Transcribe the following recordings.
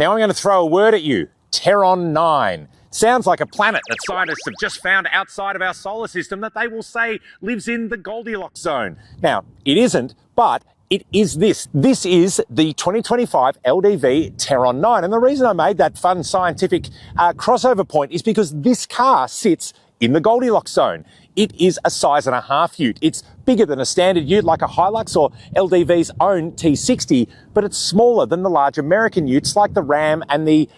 Now I'm going to throw a word at you. Terron 9. Sounds like a planet that scientists have just found outside of our solar system that they will say lives in the Goldilocks zone. Now, it isn't, but it is this. This is the 2025 LDV Terron 9. And the reason I made that fun scientific crossover point is because this car sits in the Goldilocks zone. It is a size and a half ute. It's bigger than a standard ute like a Hilux or LDV's own T60, but it's smaller than the large American utes like the Ram and the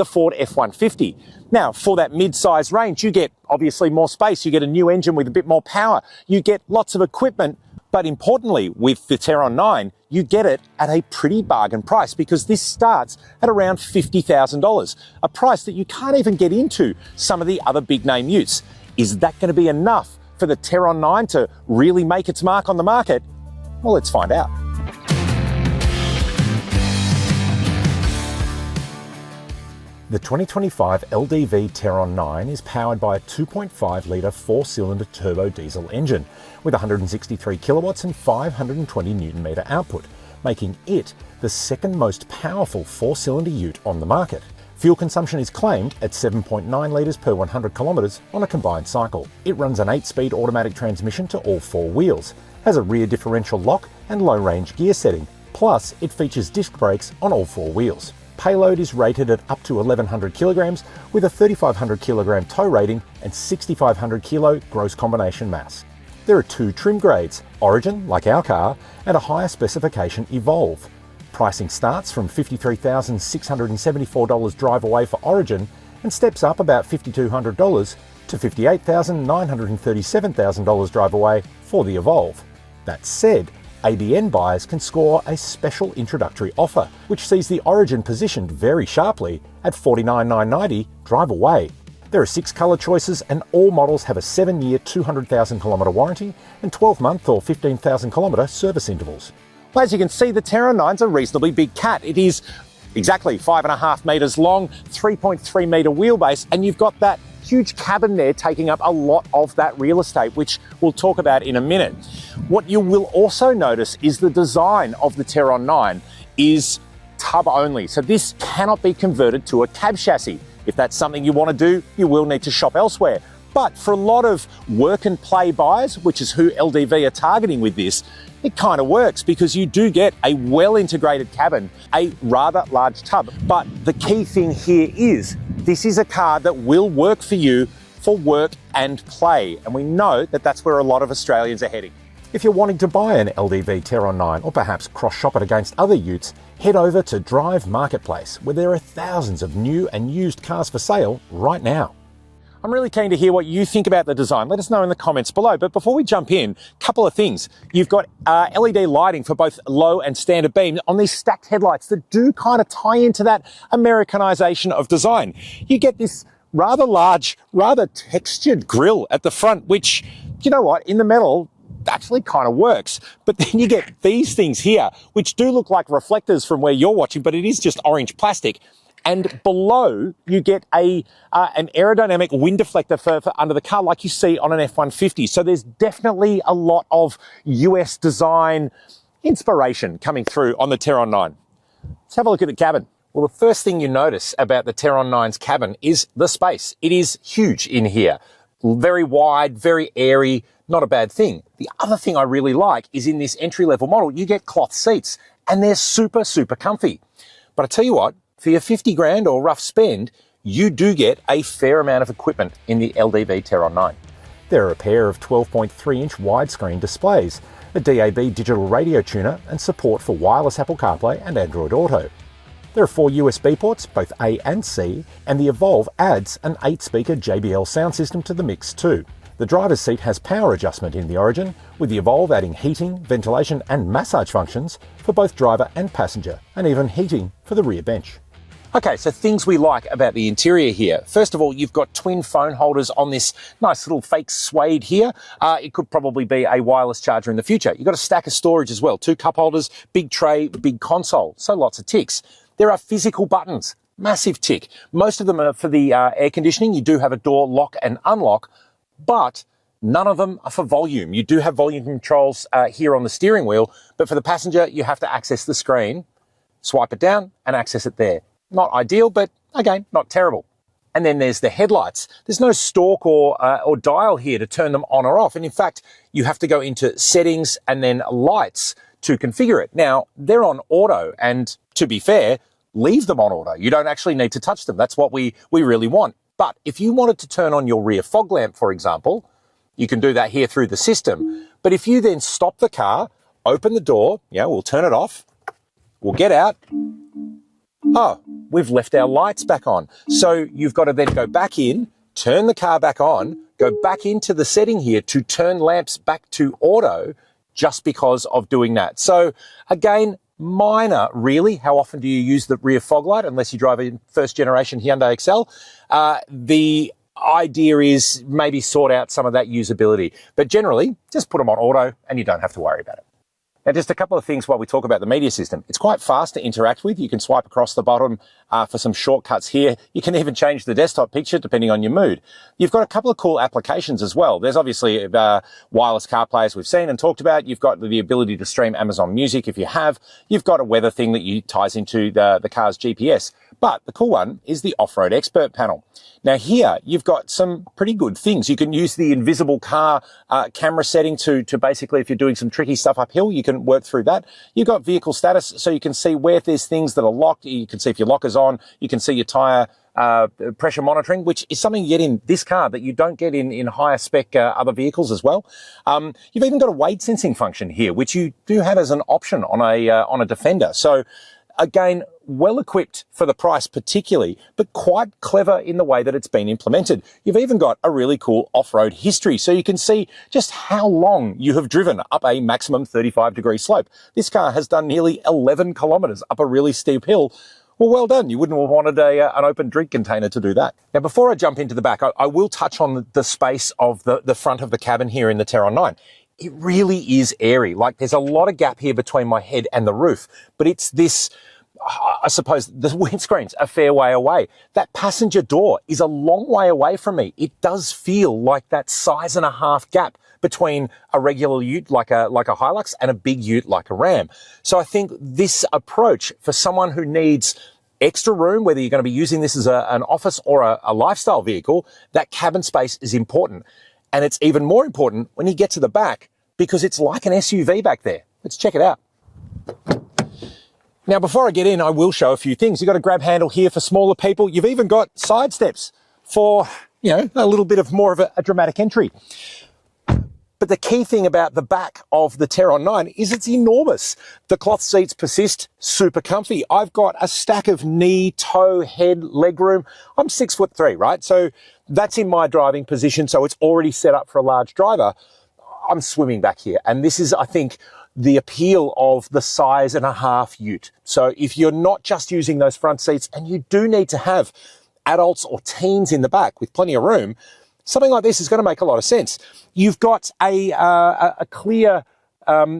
Ford F-150. Now, for that mid-size range, you get obviously more space. You get a new engine with a bit more power. You get lots of equipment. But importantly, with the Terron 9, you get it at a pretty bargain price because this starts at around $50,000, a price that you can't even get into some of the other big name utes. Is that going to be enough for the Terron 9 to really make its mark on the market? Well, let's find out. The 2025 LDV Terron 9 is powered by a 2.5 litre four-cylinder turbo diesel engine with 163 kilowatts and 520 newton metre output, making it the second most powerful four-cylinder ute on the market. Fuel consumption is claimed at 7.9 litres per 100 kilometres on a combined cycle. It runs an 8-speed automatic transmission to all four wheels, has a rear differential lock and low-range gear setting, plus it features disc brakes on all four wheels. Payload is rated at up to 1,100 kilograms with a 3,500 kilogram tow rating and 6,500 kilo gross combination mass. There are two trim grades, Origin, like our car, and a higher specification Evolve. Pricing starts from $53,674 drive away for Origin and steps up about $5,200 to $58,937 drive away for the Evolve. That said, ABN buyers can score a special introductory offer, which sees the Origin positioned very sharply at $49,990 drive away. There are 6 colour choices and all models have a 7-year 200,000 kilometre warranty and 12-month or 15,000 kilometre service intervals. Well, as you can see, the Terron 9's a reasonably big cat. It is exactly 5.5 metres long, 3.3 metre wheelbase, and you've got that huge cabin there taking up a lot of that real estate, which we'll talk about in a minute. What you will also notice is the design of the Terron 9 is tub only. So this cannot be converted to a cab chassis. If that's something you want to do, you will need to shop elsewhere. But for a lot of work and play buyers, which is who LDV are targeting with this, it kind of works because you do get a well-integrated cabin, a rather large tub. But the key thing here is this is a car that will work for you for work and play. And we know that that's where a lot of Australians are heading. If you're wanting to buy an LDV Terron 9 or perhaps cross-shop it against other utes, head over to Drive Marketplace, where there are thousands of new and used cars for sale right now. I'm really keen to hear what you think about the design. Let us know in the comments below. But before we jump in, a couple of things. You've got LED lighting for both low and standard beam on these stacked headlights that do kind of tie into that Americanization of design. You get this rather large, rather textured grille at the front, which, you know what, in the metal, actually kind of works. But then you get these things here, which do look like reflectors from where you're watching, but it is just orange plastic. And below, you get an aerodynamic wind deflector for under the car, like you see on an F-150. So there's definitely a lot of US design inspiration coming through on the Terron 9. Let's have a look at the cabin. Well, the first thing you notice about the Terron 9's cabin is the space. It is huge in here. Very wide, very airy, not a bad thing. The other thing I really like is in this entry-level model, you get cloth seats, and they're super, super comfy. But I tell you what, for your 50 grand or rough spend, you do get a fair amount of equipment in the LDV Terron 9. There are a pair of 12.3-inch widescreen displays, a DAB digital radio tuner, and support for wireless Apple CarPlay and Android Auto. There are 4 USB ports, both A and C, and the Evolve adds an 8-speaker JBL sound system to the mix too. The driver's seat has power adjustment in the Origin, with the Evolve adding heating, ventilation and massage functions for both driver and passenger, and even heating for the rear bench. Okay, so things we like about the interior here. First of all, you've got twin phone holders on this nice little fake suede here. It could probably be a wireless charger in the future. You've got a stack of storage as well. 2 cup holders, big tray, big console. So lots of ticks. There are physical buttons. Massive tick. Most of them are for the air conditioning. You do have a door lock and unlock, but none of them are for volume. You do have volume controls here on the steering wheel, but for the passenger, you have to access the screen, swipe it down and access it there. Not ideal, but again, not terrible. And then there's the headlights. There's no stalk or dial here to turn them on or off. And in fact, you have to go into settings and then lights to configure it. Now, they're on auto, and to be fair, leave them on auto. You don't actually need to touch them. That's what we really want. But if you wanted to turn on your rear fog lamp, for example, you can do that here through the system. But if you then stop the car, open the door, we'll turn it off, we'll get out. Oh, we've left our lights back on. So you've got to then go back in, turn the car back on, go back into the setting here to turn lamps back to auto just because of doing that. So again, minor really. How often do you use the rear fog light unless you drive a first generation Hyundai Excel? The idea is maybe sort out some of that usability. But generally, just put them on auto and you don't have to worry about it. Now, just a couple of things while we talk about the media system. It's quite fast to interact with. You can swipe across the bottom for some shortcuts here. You can even change the desktop picture depending on your mood. You've got a couple of cool applications as well. There's obviously wireless CarPlay, as we've seen and talked about. You've got the ability to stream Amazon Music if you have. You've got a weather thing that ties into the car's GPS. But the cool one is the off-road expert panel. Now here, you've got some pretty good things. You can use the invisible car camera setting to basically, if you're doing some tricky stuff uphill, you can work through that. You've got vehicle status, so you can see where there's things that are locked. You can see if your locker's on. You can see your tyre pressure monitoring, which is something you get in this car that you don't get in higher spec other vehicles as well. You've even got a weight sensing function here, which you do have as an option on a Defender. So again, well equipped for the price particularly, but quite clever in the way that it's been implemented. You've even got a really cool off-road history, so you can see just how long you have driven up a maximum 35-degree slope. This car has done nearly 11 kilometres up a really steep hill. Well done. You wouldn't have wanted an open drink container to do that. Now, before I jump into the back, I will touch on the space of the front of the cabin here in the Terron 9. It really is airy. Like, there's a lot of gap here between my head and the roof, but it's this, I suppose the windscreen's a fair way away. That passenger door is a long way away from me. It does feel like that size and a half gap between a regular ute like a Hilux and a big ute like a Ram. So I think this approach for someone who needs extra room, whether you're going to be using this as an office or a lifestyle vehicle, that cabin space is important. And it's even more important when you get to the back because it's like an SUV back there. Let's check it out. Now, before I get in, I will show a few things. You've got a grab handle here for smaller people. You've even got side steps for, a little bit of more of a dramatic entry. But the key thing about the back of the Terron 9 is it's enormous. The cloth seats persist, super comfy. I've got a stack of knee, toe, head, leg room. I'm 6'3", right? So that's in my driving position. So it's already set up for a large driver. I'm swimming back here. And this is, I think, the appeal of the size and a half ute. So if you're not just using those front seats and you do need to have adults or teens in the back with plenty of room, something like this is going to make a lot of sense. You've got a clear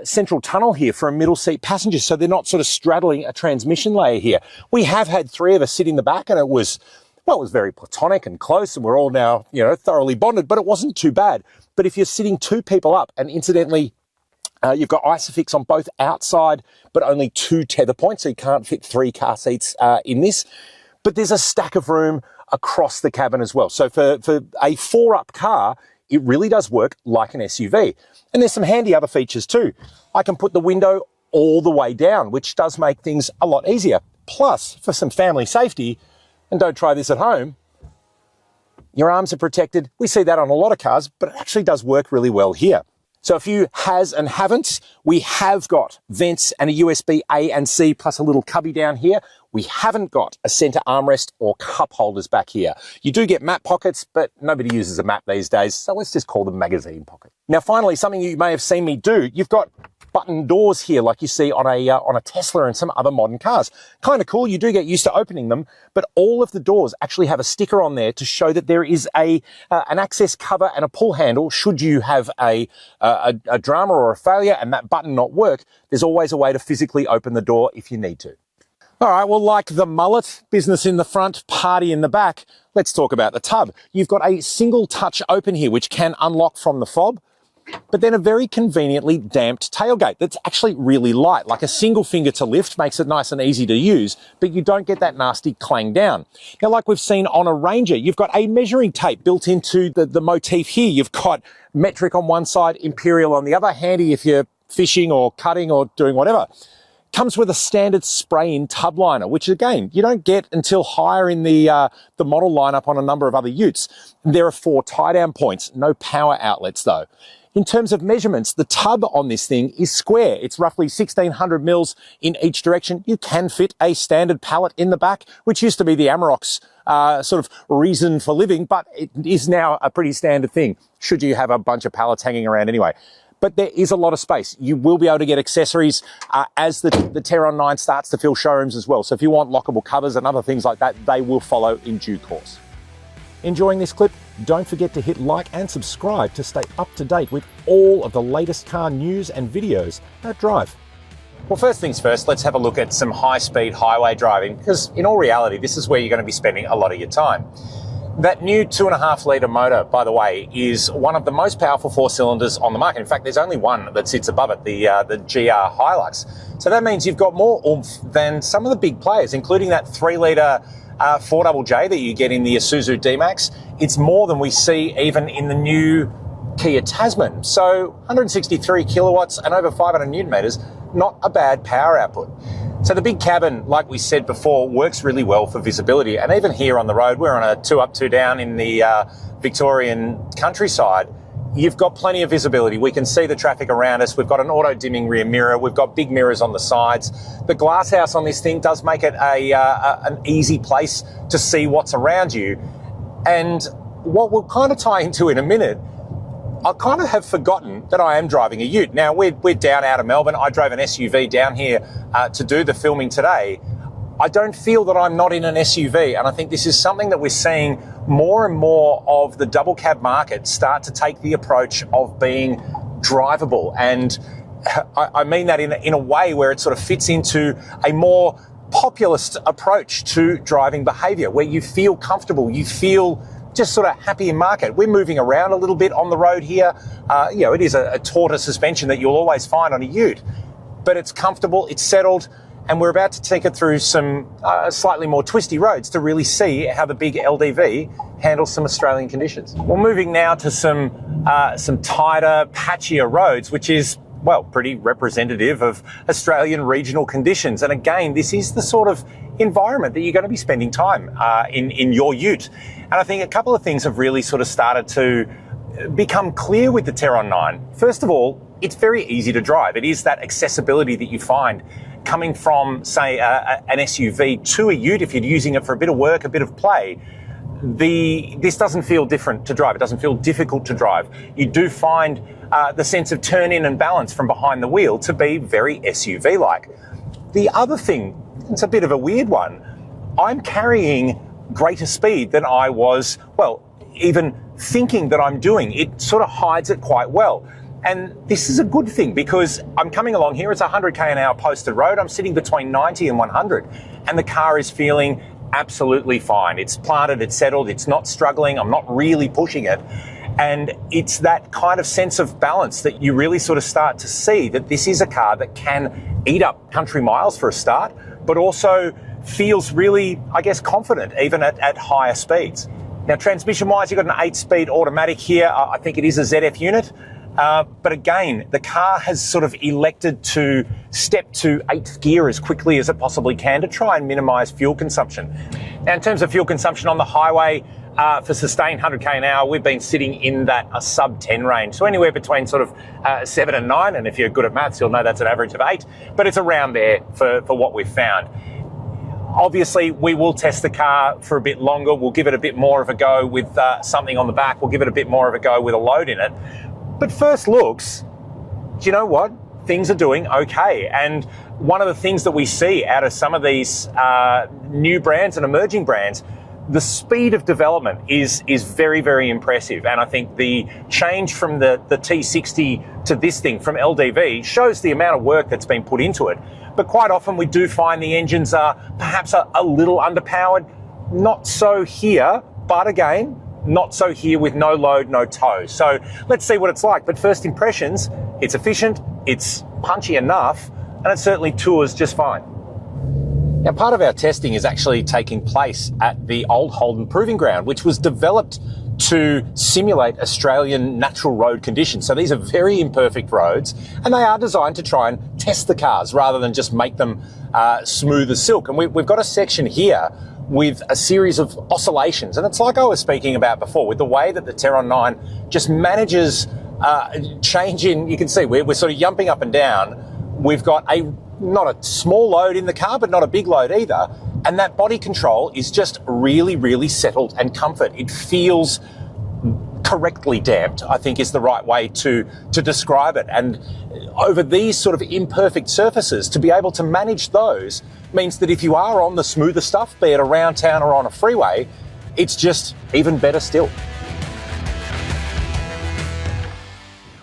central tunnel here for a middle seat passenger, so they're not sort of straddling a transmission layer here. We have had three of us sit in the back, and it was very platonic and close, and we're all now, thoroughly bonded, but it wasn't too bad. But if you're sitting two people up, and incidentally, you've got Isofix on both outside, but only 2 tether points, so you can't fit 3 car seats in this. But there's a stack of room across the cabin as well. So for a 4-up car, it really does work like an SUV. And there's some handy other features too. I can put the window all the way down, which does make things a lot easier. Plus, for some family safety, and don't try this at home, your arms are protected. We see that on a lot of cars, but it actually does work really well here. So a few has and haven'ts. We have got vents and a USB A and C plus a little cubby down here. We haven't got a center armrest or cup holders back here. You do get map pockets, but nobody uses a map these days, so let's just call them magazine pockets. Now finally, something you may have seen me do, you've got button doors here like you see on a Tesla and some other modern cars. Kind of cool. You do get used to opening them, but all of the doors actually have a sticker on there to show that there is an access cover and a pull handle. Should you have a drama or a failure and that button not work, there's always a way to physically open the door if you need to. All right, well, like the mullet, business in the front, party in the back, let's talk about the tub. You've got a single touch open here, which can unlock from the fob. but then a very conveniently damped tailgate that's actually really light. Like a single finger to lift makes it nice and easy to use, but you don't get that nasty clang down. Now, like we've seen on a Ranger, you've got a measuring tape built into the motif here. You've got metric on one side, imperial on the other, handy if you're fishing or cutting or doing whatever. Comes with a standard spray-in tub liner, which again, you don't get until higher in the model lineup on a number of other utes. There are 4 tie-down points, no power outlets though. In terms of measurements, the tub on this thing is square. It's roughly 1600 mils in each direction. You can fit a standard pallet in the back, which used to be the Amarok's sort of reason for living, but it is now a pretty standard thing, should you have a bunch of pallets hanging around anyway. But there is a lot of space. You will be able to get accessories as the Terron 9 starts to fill showrooms as well. So if you want lockable covers and other things like that, they will follow in due course. Enjoying this clip? Don't forget to hit like and subscribe to stay up to date with all of the latest car news and videos at Drive. Well, first things first, let's have a look at some high-speed highway driving, because in all reality, this is where you're going to be spending a lot of your time. That new 2.5 litre motor, by the way, is one of the most powerful 4-cylinders on the market. In fact, there's only one that sits above it, the GR Hilux. So that means you've got more oomph than some of the big players, including that 3 litre 4JJ that you get in the Isuzu D-Max. It's more than we see even in the new Kia Tasman. So 163 kilowatts and over 500 newton meters, not a bad power output. So the big cabin, like we said before, works really well for visibility. And even here on the road, we're on a 2 up, 2 down in the Victorian countryside. You've got plenty of visibility. We can see the traffic around us. We've got an auto dimming rear mirror. We've got big mirrors on the sides. The glass house on this thing does make it an easy place to see what's around you. And what we'll kind of tie into in a minute, I kind of have forgotten that I am driving a ute. Now, we're down out of Melbourne. I drove an SUV down here to do the filming today. I don't feel that I'm not in an SUV, and I think this is something that we're seeing more and more of the double cab market start to take the approach of being drivable. And I mean that in a way where it sort of fits into a more populist approach to driving behaviour, where you feel comfortable, you feel just sort of happy in market. We're moving around a little bit on the road here. It is a tauter suspension that you'll always find on a ute, but it's comfortable, it's settled, and we're about to take it through some slightly more twisty roads to really see how the big LDV handles some Australian conditions. Well, moving now to some tighter, patchier roads, which is, well, pretty representative of Australian regional conditions. And again, this is the sort of environment that you're going to be spending time in your ute. And I think a couple of things have really sort of started to become clear with the Terron 9. First of all, it's very easy to drive. It is that accessibility that you find coming from, say, an SUV to a ute. If you're using it for a bit of work, a bit of play, this doesn't feel different to drive. It doesn't feel difficult to drive. You do find the sense of turn in and balance from behind the wheel to be very SUV-like. The other thing, it's a bit of a weird one, I'm carrying greater speed than I was, well, even thinking that I'm doing. It sort of hides it quite well. And this is a good thing, because I'm coming along here, it's 100k an hour posted road, I'm sitting between 90 and 100, and the car is feeling absolutely fine. It's planted, it's settled, it's not struggling, I'm not really pushing it. And it's that kind of sense of balance that you really sort of start to see that this is a car that can eat up country miles for a start, but also feels really, I guess, confident even at higher speeds. Now, transmission-wise, you've got an 8-speed automatic here. I think it is a ZF unit. But again, the car has sort of elected to step to 8th gear as quickly as it possibly can to try and minimise fuel consumption. Now, in terms of fuel consumption on the highway, for sustained 100k an hour, we've been sitting in that sub 10 range. So anywhere between sort of 7 and 9. And if you're good at maths, you'll know that's an average of 8. But it's around there for what we've found. Obviously, we will test the car for a bit longer. We'll give it a bit more of a go with something on the back. We'll give it a bit more of a go with a load in it. But first looks, do you know what? Things are doing okay. And one of the things that we see out of some of these new brands and emerging brands, the speed of development is very, very impressive. And I think the change from the T60 to this thing from LDV shows the amount of work that's been put into it. But quite often we do find the engines are perhaps a little underpowered. Not so here, but again, Not so here with no load, no tow. So let's see what it's like. But first impressions, it's efficient, it's punchy enough, and it certainly tours just fine. Now, part of our testing is actually taking place at the Old Holden Proving Ground, which was developed to simulate Australian natural road conditions. So these are very imperfect roads, and they are designed to try and test the cars rather than just make them smooth as silk. And we've got a section here with a series of oscillations. And it's like I was speaking about before, with the way that the Terron 9 just manages change in, you can see we're sort of jumping up and down. We've got not a small load in the car, but not a big load either. And that body control is just really, really settled and comfort. It feels correctly damped, I think is the right way to describe it. And over these sort of imperfect surfaces, to be able to manage those means that if you are on the smoother stuff, be it around town or on a freeway, it's just even better still.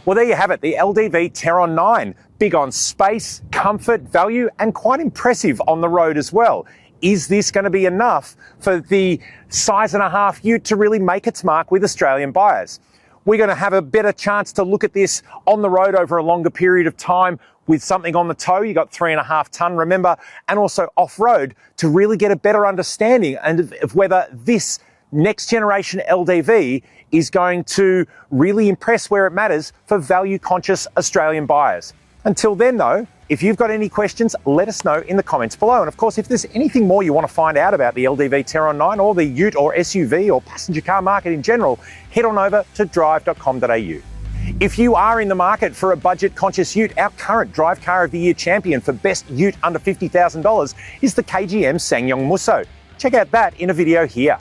Well, there you have it, the LDV Terron 9. Big on space, comfort, value, and quite impressive on the road as well. Is this going to be enough for the size and a half ute to really make its mark with Australian buyers? We're going to have a better chance to look at this on the road over a longer period of time with something on the tow. You got 3.5 tonne, remember, and also off-road to really get a better understanding of whether this next generation LDV is going to really impress where it matters for value-conscious Australian buyers. Until then, though, if you've got any questions, let us know in the comments below. And of course, if there's anything more you want to find out about the LDV Terron 9 or the ute or SUV or passenger car market in general, head on over to Drive.com.au. If you are in the market for a budget-conscious ute, our current Drive Car of the Year champion for best ute under $50,000 is the KGM SsangYong Musso. Check out that in a video here.